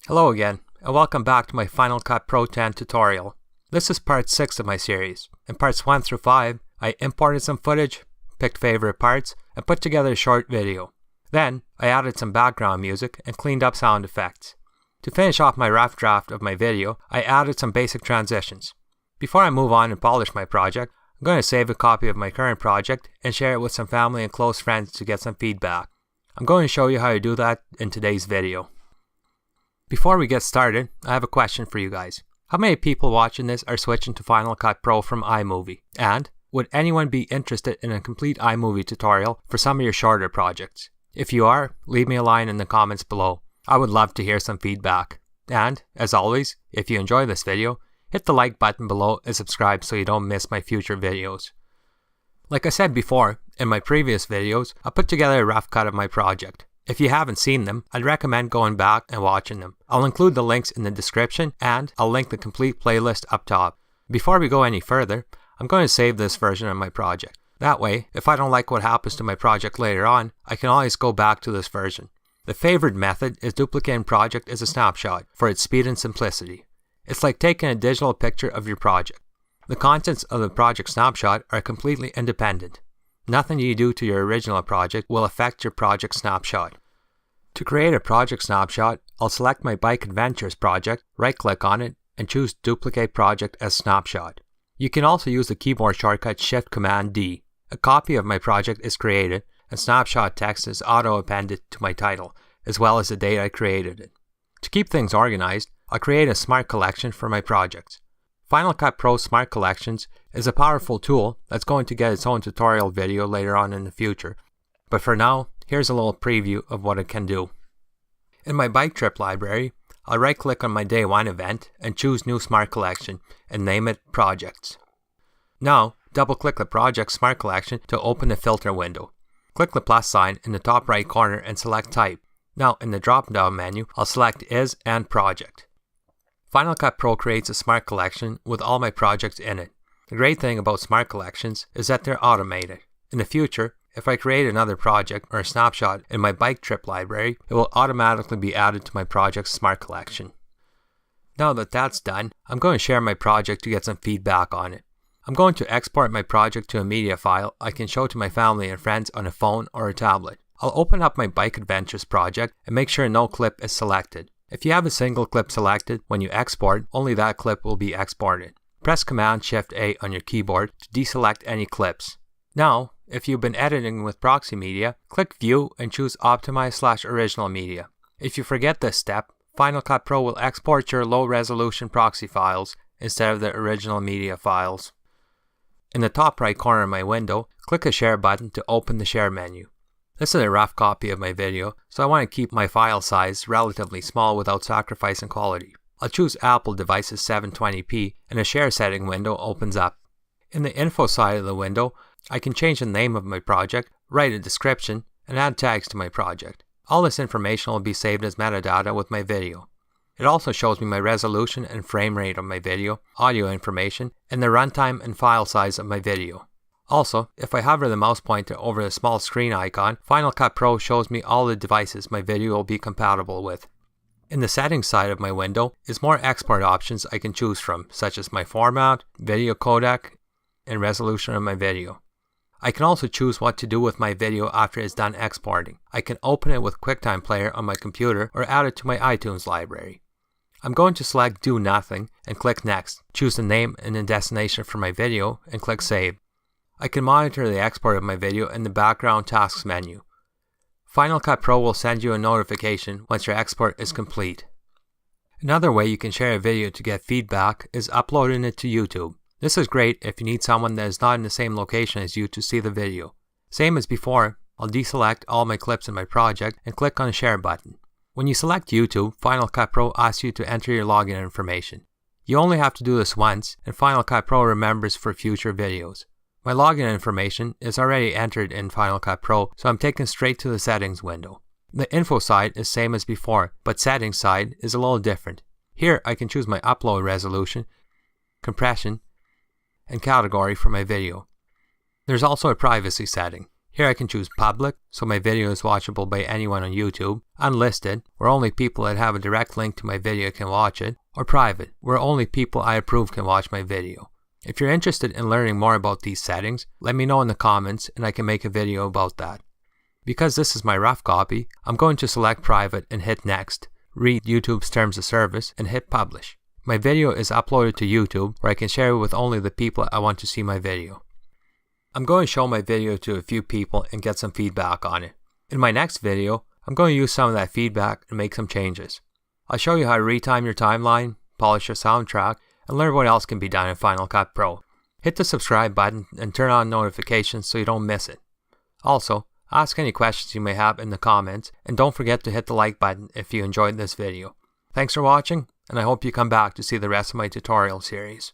Hello again, and welcome back to my Final Cut Pro 10 tutorial. This is part 6 of my series. In parts 1 through 5, I imported some footage, picked favorite parts, and put together a short video. Then, I added some background music and cleaned up sound effects. To finish off my rough draft of my video, I added some basic transitions. Before I move on and polish my project, I'm going to save a copy of my current project and share it with some family and close friends to get some feedback. I'm going to show you how to do that in today's video. Before we get started, I have a question for you guys. How many people watching this are switching to Final Cut Pro from iMovie? And would anyone be interested in a complete iMovie tutorial for some of your shorter projects? If you are, leave me a line in the comments below. I would love to hear some feedback. And, as always, if you enjoy this video, hit the like button below and subscribe so you don't miss my future videos. Like I said before, in my previous videos, I put together a rough cut of my project. If you haven't seen them, I'd recommend going back and watching them. I'll include the links in the description and I'll link the complete playlist up top. Before we go any further, I'm going to save this version of my project. That way, if I don't like what happens to my project later on, I can always go back to this version. The favored method is duplicating project as a snapshot for its speed and simplicity. It's like taking a digital picture of your project. The contents of the project snapshot are completely independent. Nothing you do to your original project will affect your project snapshot. To create a project snapshot, I'll select my Bike Adventures project, right-click on it, and choose Duplicate Project as Snapshot. You can also use the keyboard shortcut Shift-Command-D. A copy of my project is created, and snapshot text is auto-appended to my title, as well as the date I created it. To keep things organized, I'll create a Smart Collection for my projects. Final Cut Pro Smart Collections is a powerful tool that's going to get its own tutorial video later on in the future. But for now, here's a little preview of what it can do. In my bike trip library, I'll right-click on my Day 1 event and choose New Smart Collection and name it Projects. Now, double-click the Project Smart Collection to open the filter window. Click the plus sign in the top right corner and select Type. Now, in the drop-down menu, I'll select Is and Project. Final Cut Pro creates a Smart Collection with all my projects in it. The great thing about Smart Collections is that they're automated. In the future, if I create another project or a snapshot in my bike trip library, it will automatically be added to my project's Smart Collection. Now that that's done, I'm going to share my project to get some feedback on it. I'm going to export my project to a media file I can show to my family and friends on a phone or a tablet. I'll open up my Bike Adventures project and make sure no clip is selected. If you have a single clip selected, when you export, only that clip will be exported. Press Command-Shift-A on your keyboard to deselect any clips. Now, if you've been editing with proxy media, click View and choose Optimize/Original Media. If you forget this step, Final Cut Pro will export your low-resolution proxy files instead of the original media files. In the top right corner of my window, click the Share button to open the Share menu. This is a rough copy of my video, so I want to keep my file size relatively small without sacrificing quality. I'll choose Apple Devices 720p and a Share setting window opens up. In the info side of the window, I can change the name of my project, write a description, and add tags to my project. All this information will be saved as metadata with my video. It also shows me my resolution and frame rate of my video, audio information, and the runtime and file size of my video. Also, if I hover the mouse pointer over the small screen icon, Final Cut Pro shows me all the devices my video will be compatible with. In the settings side of my window is more export options I can choose from, such as my format, video codec, and resolution of my video. I can also choose what to do with my video after it's done exporting. I can open it with QuickTime Player on my computer or add it to my iTunes library. I'm going to select Do Nothing and click Next, choose the name and the destination for my video, and click Save. I can monitor the export of my video in the Background Tasks menu. Final Cut Pro will send you a notification once your export is complete. Another way you can share a video to get feedback is uploading it to YouTube. This is great if you need someone that is not in the same location as you to see the video. Same as before, I'll deselect all my clips in my project and click on the Share button. When you select YouTube, Final Cut Pro asks you to enter your login information. You only have to do this once, and Final Cut Pro remembers for future videos. My login information is already entered in Final Cut Pro, so I'm taken straight to the settings window. The info side is same as before, but settings side is a little different. Here I can choose my upload resolution, compression, and category for my video. There's also a privacy setting. Here I can choose public, so my video is watchable by anyone on YouTube, unlisted, where only people that have a direct link to my video can watch it, or private, where only people I approve can watch my video. If you're interested in learning more about these settings, let me know in the comments and I can make a video about that. Because this is my rough copy, I'm going to select private and hit next, read YouTube's terms of service and hit publish. My video is uploaded to YouTube where I can share it with only the people I want to see my video. I'm going to show my video to a few people and get some feedback on it. In my next video, I'm going to use some of that feedback and make some changes. I'll show you how to retime your timeline, polish your soundtrack, and learn what else can be done in Final Cut Pro. Hit the subscribe button and turn on notifications so you don't miss it. Also, ask any questions you may have in the comments, and don't forget to hit the like button if you enjoyed this video. Thanks for watching, and I hope you come back to see the rest of my tutorial series.